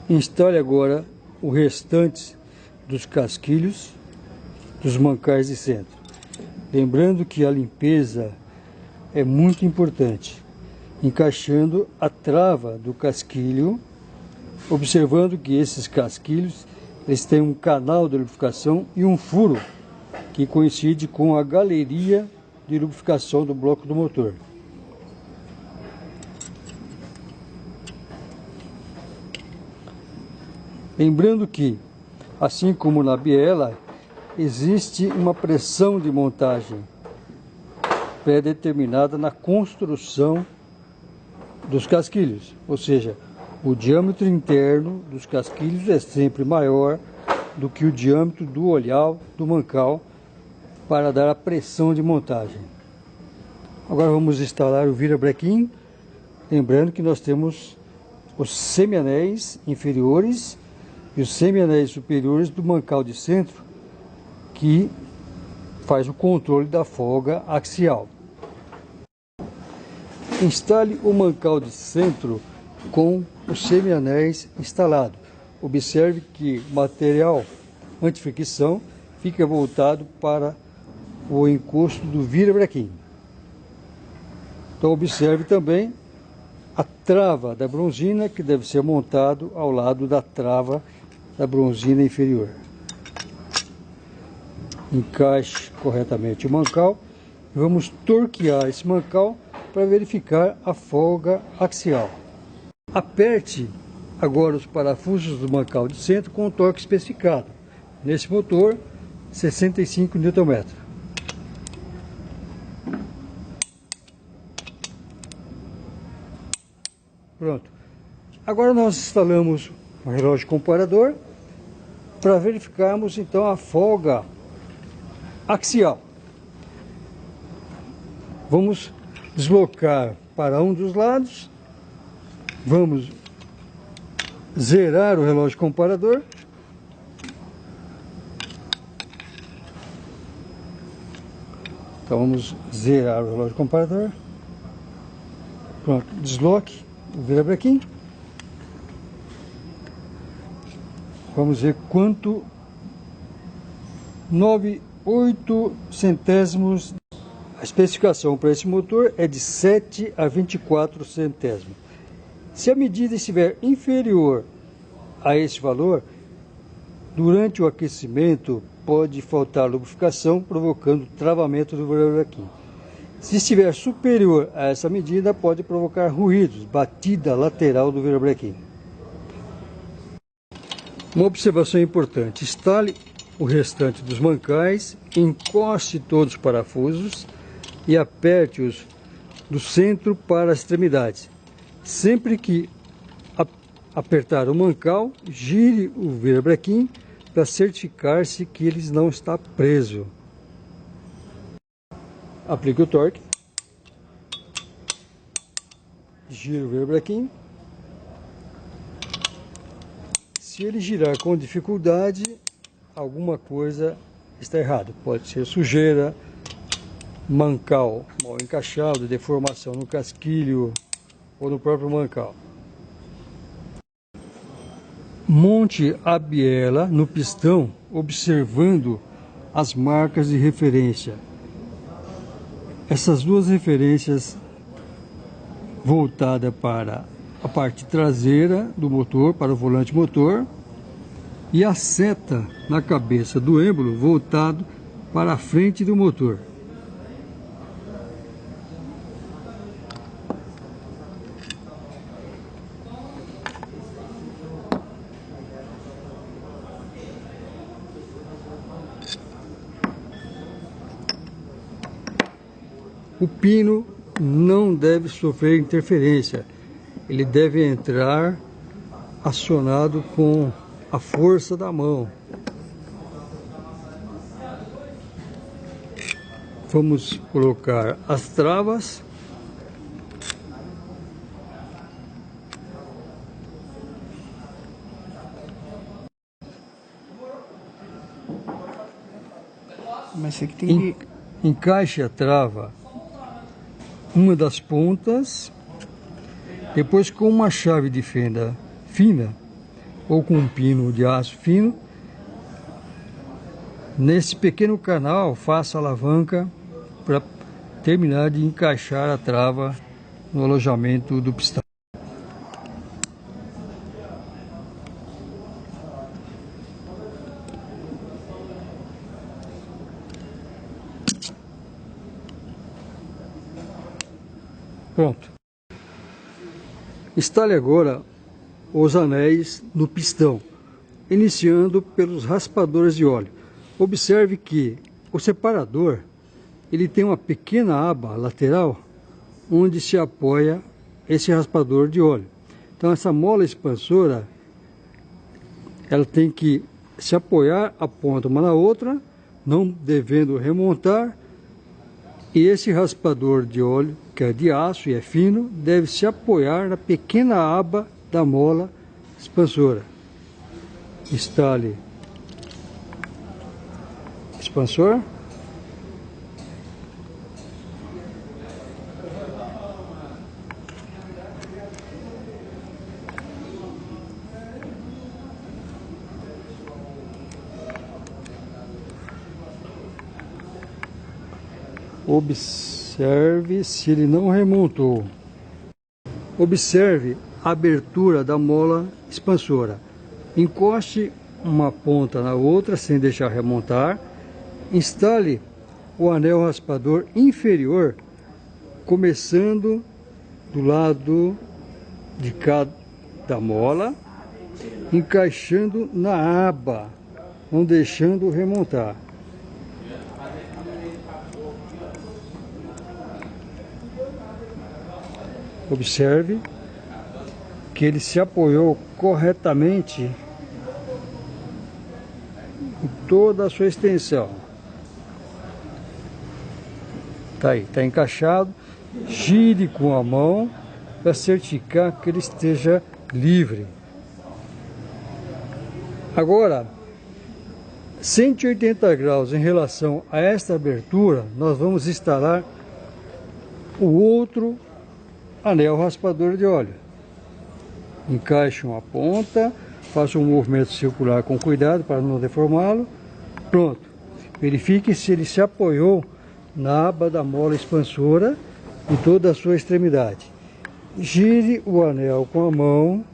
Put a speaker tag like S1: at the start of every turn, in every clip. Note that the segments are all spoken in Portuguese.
S1: Instale agora o restante dos casquilhos dos mancais de centro. Lembrando que a limpeza é muito importante, encaixando a trava do casquilho, observando que esses casquilhos eles têm um canal de lubrificação e um furo que coincide com a galeria de lubrificação do bloco do motor. Lembrando que, assim como na biela, existe uma pressão de montagem pré-determinada na construção dos casquilhos, ou seja, o diâmetro interno dos casquilhos é sempre maior do que o diâmetro do olhar do mancal para dar a pressão de montagem. Agora vamos instalar o virabrequim, lembrando que nós temos os semianéis inferiores e os semianéis superiores do mancal de centro, que faz o controle da folga axial. Instale o mancal de centro com os semianéis instalados. Observe que o material anti-fricção fica voltado para o encosto do virabrequim. Então observe também a trava da bronzina, que deve ser montado ao lado da trava da bronzina inferior. Encaixe corretamente o mancal. Vamos torquear esse mancal para verificar a folga axial. Aperte agora os parafusos do mancal de centro com o torque especificado. Nesse motor, 65 Nm. Pronto. Agora nós instalamos o relógio comparador para verificarmos então a folga axial. Vamos deslocar para um dos lados. Vamos zerar o relógio comparador. Então vamos zerar o relógio comparador. Pronto, desloque o virabrequim. Vamos ver quanto 9,8 centésimos. A especificação para esse motor é de 7 a 24 centésimos. Se a medida estiver inferior a esse valor, durante o aquecimento pode faltar lubrificação, provocando travamento do virabrequim. Se estiver superior a essa medida, pode provocar ruídos, batida lateral do virabrequim. Uma observação importante: instale o restante dos mancais, encoste todos os parafusos e aperte-os do centro para as extremidades. Sempre que apertar o mancal, gire o virabrequim para certificar-se que ele não está preso. Aplique o torque, gire o virabrequim. Se ele girar com dificuldade, alguma coisa está errada. Pode ser sujeira, mancal mal encaixado, deformação no casquilho ou no próprio mancal. Monte a biela no pistão, observando as marcas de referência. Essas duas referências voltadas para a parte traseira do motor, para o volante motor, e a seta na cabeça do êmbolo voltado para a frente do motor. O pino não deve sofrer interferência, ele deve entrar acionado com a força da mão. Vamos colocar as travas.
S2: Mas isso aqui tem que...
S1: Encaixe a trava, uma das pontas, depois com uma chave de fenda fina, ou com um pino de aço fino. Nesse pequeno canal, faço a alavanca para terminar de encaixar a trava no alojamento do pistão. Pronto. Instale agora os anéis no pistão, iniciando pelos raspadores de óleo. Observe que o separador ele tem uma pequena aba lateral onde se apoia esse raspador de óleo. Então essa mola expansora ela tem que se apoiar a ponta uma na outra, não devendo remontar. E esse raspador de óleo, que é de aço e é fino, deve se apoiar na pequena aba da mola expansora. Instale expansor. Observe se ele não remontou. Observe a abertura da mola expansora. Encoste uma ponta na outra sem deixar remontar. Instale o anel raspador inferior, começando do lado de cada mola, encaixando na aba, não deixando remontar. Observe que ele se apoiou corretamente em toda a sua extensão. Tá aí, tá encaixado. Gire com a mão para certificar que ele esteja livre. Agora, 180 graus em relação a esta abertura, nós vamos instalar o outro anel raspador de óleo. Encaixe uma ponta, faça um movimento circular com cuidado para não deformá-lo. Pronto. Verifique se ele se apoiou na aba da mola expansora em toda a sua extremidade. Gire o anel com a mão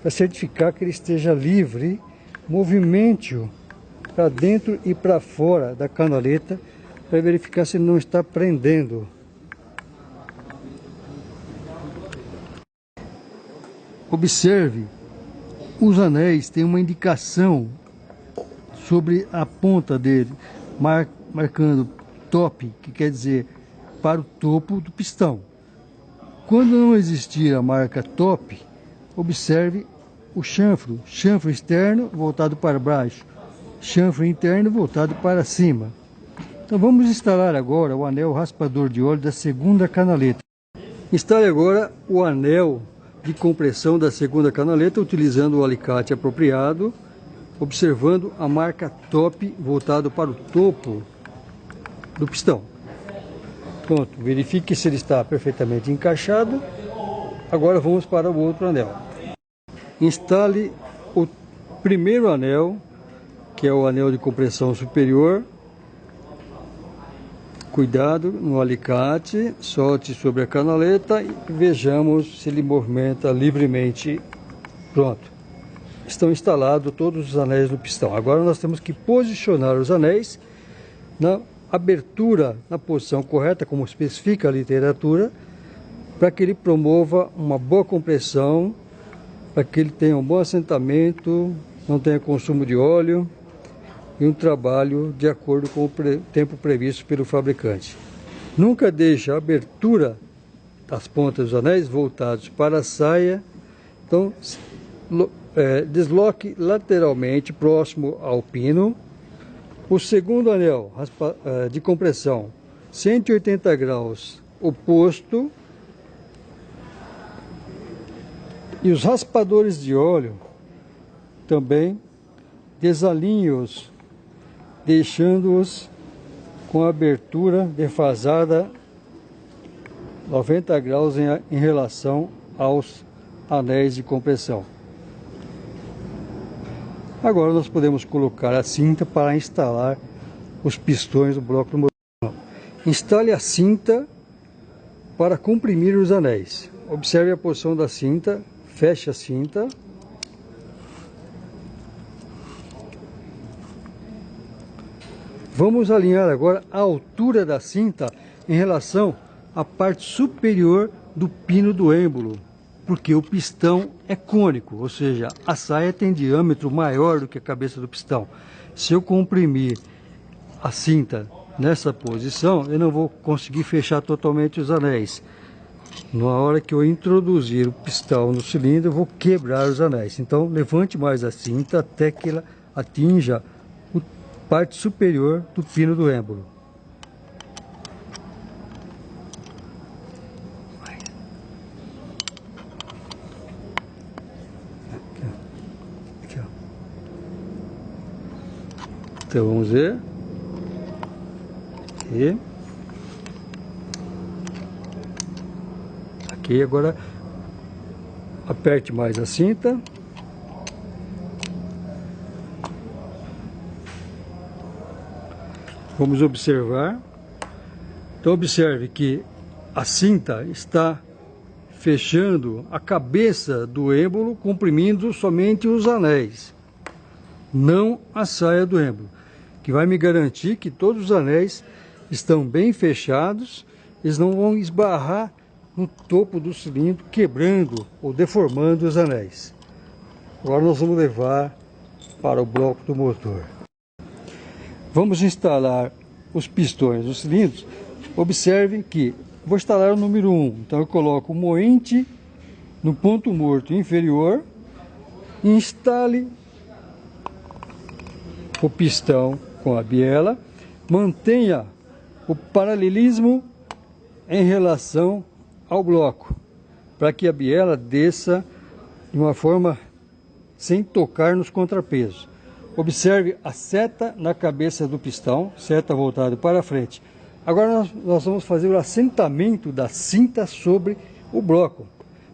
S1: para certificar que ele esteja livre. Movimente-o para dentro e para fora da canaleta para verificar se ele não está prendendo. Observe, os anéis têm uma indicação sobre a ponta dele, marcando top, que quer dizer para o topo do pistão. Quando não existir a marca top, observe o chanfro externo voltado para baixo, chanfro interno voltado para cima. Então vamos instalar agora o anel raspador de óleo da segunda canaleta. Instale agora o anel de compressão da segunda canaleta utilizando o alicate apropriado, observando a marca top voltado para o topo do pistão. Pronto, verifique se ele está perfeitamente encaixado. Agora vamos para o outro anel. Instale o primeiro anel, que é o anel de compressão superior. Cuidado no alicate, solte sobre a canaleta e vejamos se ele movimenta livremente. Pronto, estão instalados todos os anéis no pistão. Agora nós temos que posicionar os anéis na abertura, na posição correta, como especifica a literatura, para que ele promova uma boa compressão, para que ele tenha um bom assentamento, não tenha consumo de óleo e um trabalho de acordo com o tempo previsto pelo fabricante. Nunca deixe a abertura das pontas dos anéis voltados para a saia. Então, desloque lateralmente próximo ao pino. O segundo anel de compressão, 180 graus oposto. E os raspadores de óleo também desalinhe-os, deixando-os com a abertura defasada 90 graus em relação aos anéis de compressão. Agora nós podemos colocar a cinta para instalar os pistões do bloco do motor. Instale a cinta para comprimir os anéis. Observe a posição da cinta, feche a cinta. Vamos alinhar agora a altura da cinta em relação à parte superior do pino do êmbolo, porque o pistão é cônico, ou seja, a saia tem diâmetro maior do que a cabeça do pistão. Se eu comprimir a cinta nessa posição, eu não vou conseguir fechar totalmente os anéis. Na hora que eu introduzir o pistão no cilindro, eu vou quebrar os anéis. Então, levante mais a cinta até que ela atinja a parte superior do pino do êmbolo. Aqui, ó. Então, vamos ver. Aqui agora aperte mais a cinta. Vamos observar. Então observe que a cinta está fechando a cabeça do êmbolo, comprimindo somente os anéis, não a saia do êmbolo, que vai me garantir que todos os anéis estão bem fechados, eles não vão esbarrar no topo do cilindro, quebrando ou deformando os anéis. Agora nós vamos levar para o bloco do motor. Vamos instalar os pistões dos cilindros. Observe que vou instalar o número 1, então eu coloco o moente no ponto morto inferior, instale o pistão com a biela, mantenha o paralelismo em relação ao bloco, para que a biela desça de uma forma sem tocar nos contrapesos. Observe a seta na cabeça do pistão, seta voltada para frente. Agora nós vamos fazer o assentamento da cinta sobre o bloco,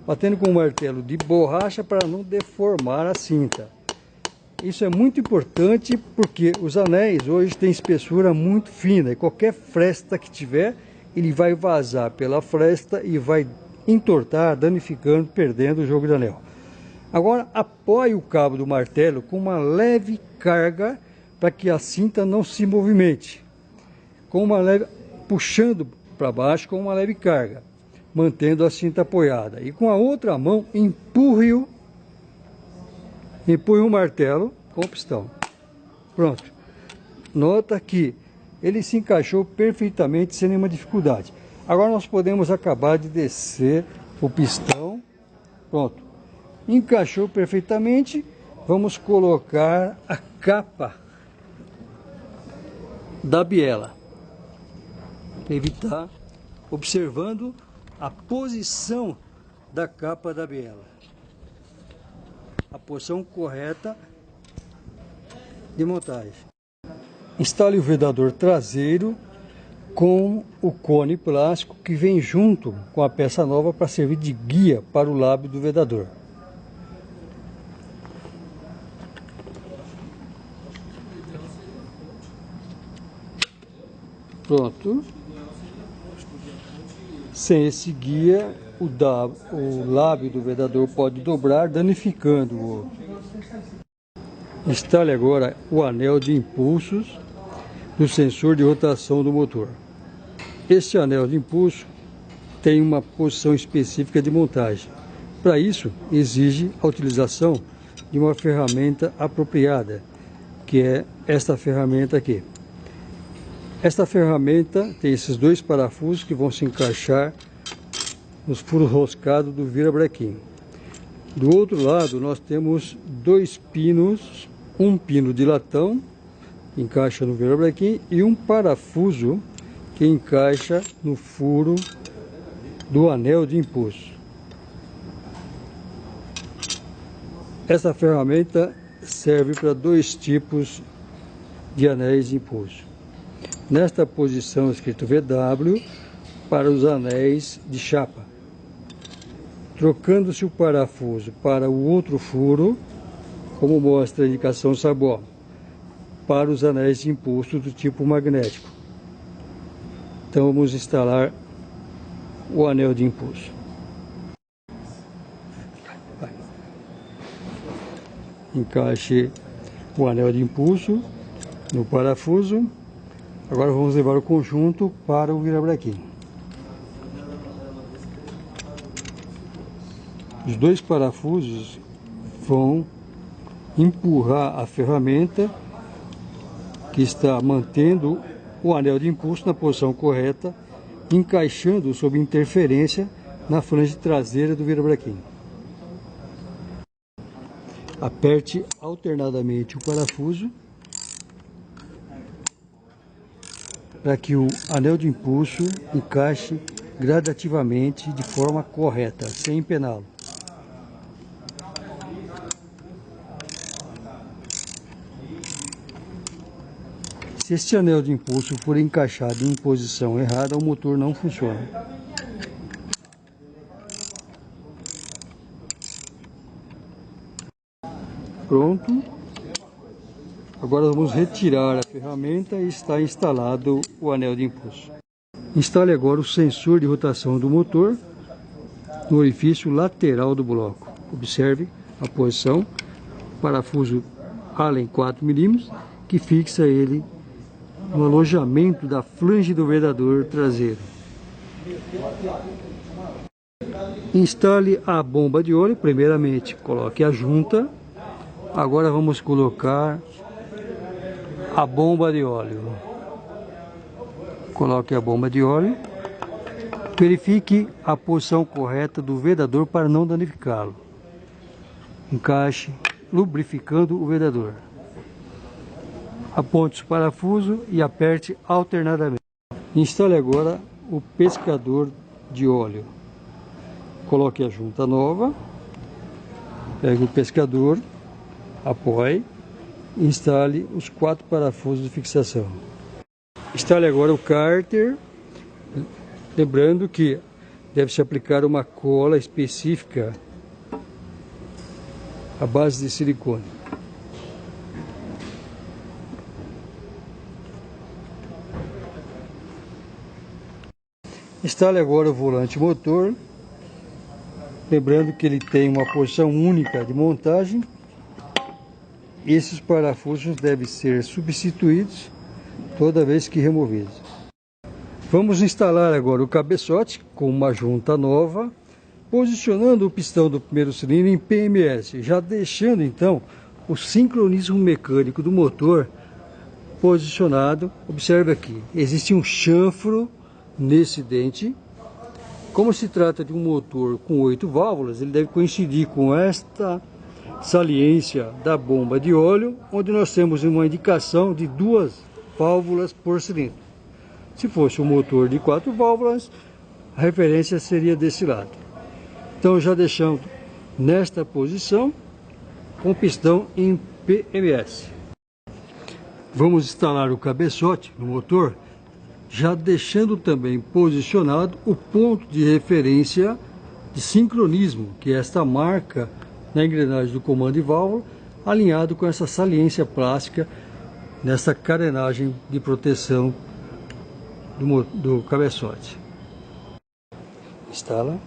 S1: batendo com um martelo de borracha para não deformar a cinta. Isso é muito importante porque os anéis hoje têm espessura muito fina e qualquer fresta que tiver, ele vai vazar pela fresta e vai entortar, danificando, perdendo o jogo de anel. Agora apoie o cabo do martelo com uma leve carga para que a cinta não se movimente, com uma leve, puxando para baixo com uma leve carga, mantendo a cinta apoiada. E com a outra mão empurre o martelo com o pistão. Pronto. Nota que ele se encaixou perfeitamente sem nenhuma dificuldade. Agora nós podemos acabar de descer o pistão. Pronto. Encaixou perfeitamente. Vamos colocar a capa da biela. Evitar, observando a posição da capa da biela. A posição correta de montagem. Instale o vedador traseiro com o cone plástico que vem junto com a peça nova para servir de guia para o lábio do vedador. Pronto. Sem esse guia, o lábio do vedador pode dobrar, danificando-o. Instale agora o anel de impulsos do sensor de rotação do motor. Este anel de impulso tem uma posição específica de montagem. Para isso, exige a utilização de uma ferramenta apropriada, que é esta ferramenta aqui. Esta ferramenta tem esses dois parafusos que vão se encaixar nos furos roscados do virabrequim. Do outro lado nós temos dois pinos, um pino de latão que encaixa no virabrequim e um parafuso que encaixa no furo do anel de impulso. Essa ferramenta serve para dois tipos de anéis de impulso. Nesta posição escrito VW para os anéis de chapa. Trocando-se o parafuso para o outro furo, como mostra a indicação Sabom, para os anéis de impulso do tipo magnético. Então vamos instalar o anel de impulso. Encaixe o anel de impulso no parafuso. Agora vamos levar o conjunto para o virabrequim. Os dois parafusos vão empurrar a ferramenta que está mantendo o anel de impulso na posição correta, encaixando sob interferência na flange traseira do virabrequim. Aperte alternadamente o parafuso para que o anel de impulso encaixe gradativamente de forma correta, sem empená-lo. Se este anel de impulso for encaixado em posição errada, o motor não funciona. Pronto. Agora vamos retirar a ferramenta e está instalado o anel de impulso. Instale agora o sensor de rotação do motor no orifício lateral do bloco. Observe a posição, parafuso Allen 4 mm, que fixa ele no alojamento da flange do vedador traseiro. Instale a bomba de óleo. Primeiramente, coloque a junta. Agora vamos colocar a bomba de óleo. Coloque a bomba de óleo. Verifique a posição correta do vedador para não danificá-lo. Encaixe, lubrificando o vedador. Aponte o parafuso e aperte alternadamente. Instale agora o pescador de óleo. Coloque a junta nova. Pegue o pescador, apoie e instale os 4 parafusos de fixação. Instale agora o cárter, lembrando que deve-se aplicar uma cola específica à base de silicone. Instale agora o volante motor, lembrando que ele tem uma posição única de montagem. Esses parafusos devem ser substituídos toda vez que removidos. Vamos instalar agora o cabeçote com uma junta nova, posicionando o pistão do primeiro cilindro em PMS, já deixando então o sincronismo mecânico do motor posicionado. Observe aqui, existe um chanfro nesse dente. Como se trata de um motor com 8 válvulas, ele deve coincidir com esta saliência da bomba de óleo, onde nós temos uma indicação de 2 válvulas por cilindro. Se fosse um motor de 4 válvulas, a referência seria desse lado. Então já deixando nesta posição com o pistão em PMS. Vamos instalar o cabeçote no motor, já deixando também posicionado o ponto de referência de sincronismo, que é esta marca na engrenagem do comando de válvula, alinhado com essa saliência plástica nessa carenagem de proteção do cabeçote. Instala.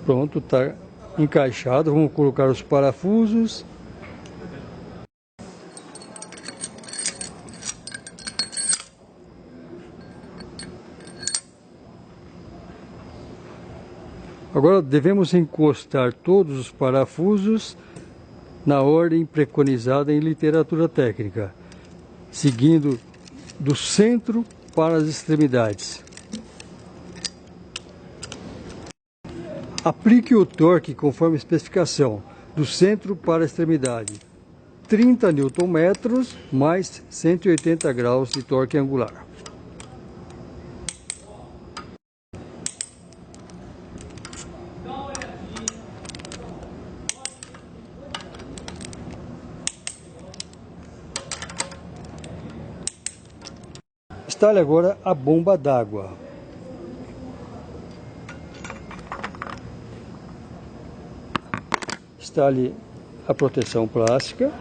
S1: Pronto, está encaixado. Vamos colocar os parafusos. Agora devemos encostar todos os parafusos na ordem preconizada em literatura técnica, seguindo do centro para as extremidades. Aplique o torque conforme a especificação, do centro para a extremidade, 30 Nm mais 180 graus de torque angular. Instale agora a bomba d'água. instale a proteção plástica.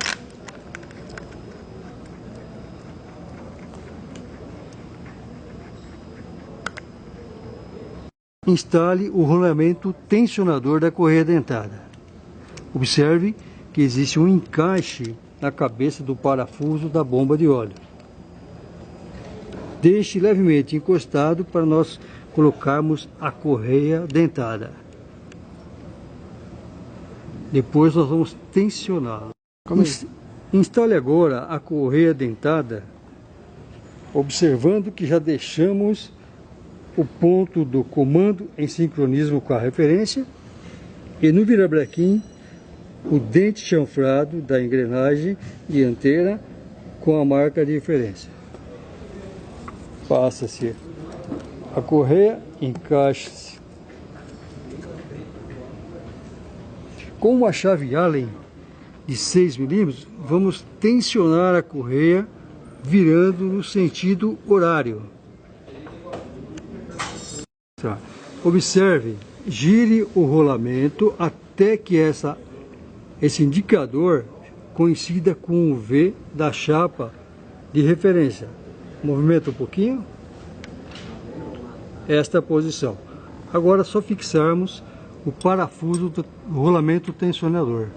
S1: Instale o rolamento tensionador da correia dentada. Observe que existe um encaixe na cabeça do parafuso da bomba de óleo. Deixe levemente encostado para nós colocarmos a correia dentada. Depois nós vamos tensioná-la. Instale agora a correia dentada, observando que já deixamos o ponto do comando em sincronismo com a referência e no virabrequim o dente chanfrado da engrenagem dianteira com a marca de referência. Passa-se a correia, encaixa-se. Com uma chave Allen de 6 mm, vamos tensionar a correia virando no sentido horário. Tá. Observe, gire o rolamento até que esse indicador coincida com o V da chapa de referência. Movimenta um pouquinho. Esta posição. Agora é só fixarmos o parafuso do rolamento tensionador.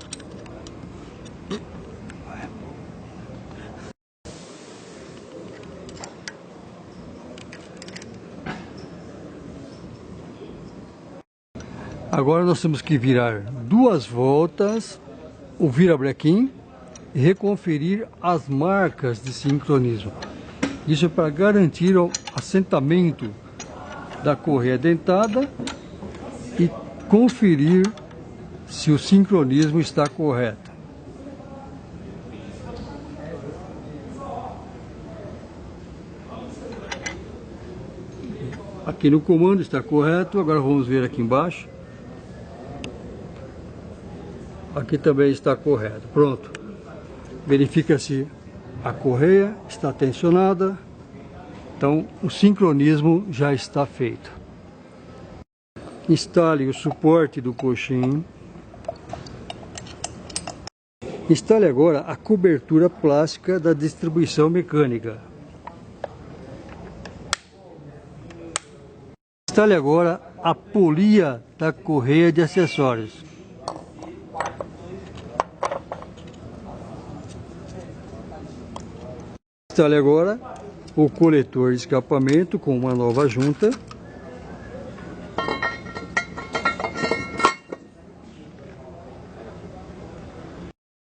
S1: Agora nós temos que virar 2 voltas o virabrequim e reconferir as marcas de sincronismo. Isso é para garantir o assentamento da correia dentada e conferir se o sincronismo está correto. Aqui no comando está correto, agora vamos ver aqui embaixo. Aqui também está correto. Pronto. Verifica-se a correia está tensionada. Então o sincronismo já está feito. Instale o suporte do coxim. Instale agora a cobertura plástica da distribuição mecânica. Instale agora a polia da correia de acessórios. Instale agora o coletor de escapamento com uma nova junta.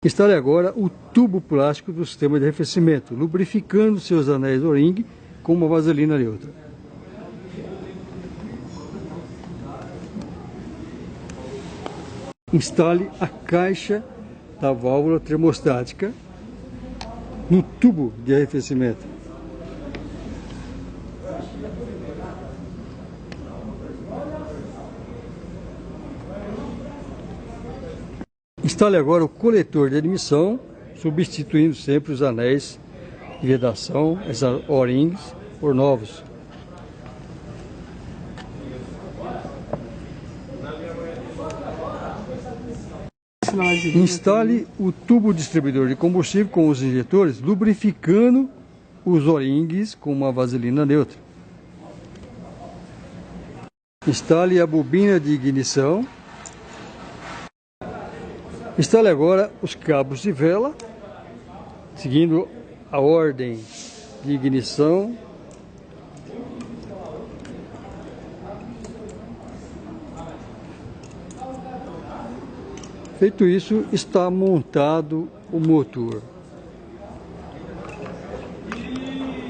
S1: Instale agora o tubo plástico do sistema de arrefecimento, lubrificando seus anéis O-ring com uma vaselina neutra. Instale a caixa da válvula termostática no tubo de arrefecimento. Instale agora o coletor de admissão, substituindo sempre os anéis de vedação, os O-rings, por novos. Instale o tubo distribuidor de combustível com os injetores, lubrificando os O-rings com uma vaselina neutra. Instale a bobina de ignição. Instale agora os cabos de vela, seguindo a ordem de ignição. Feito isso, está montado o motor.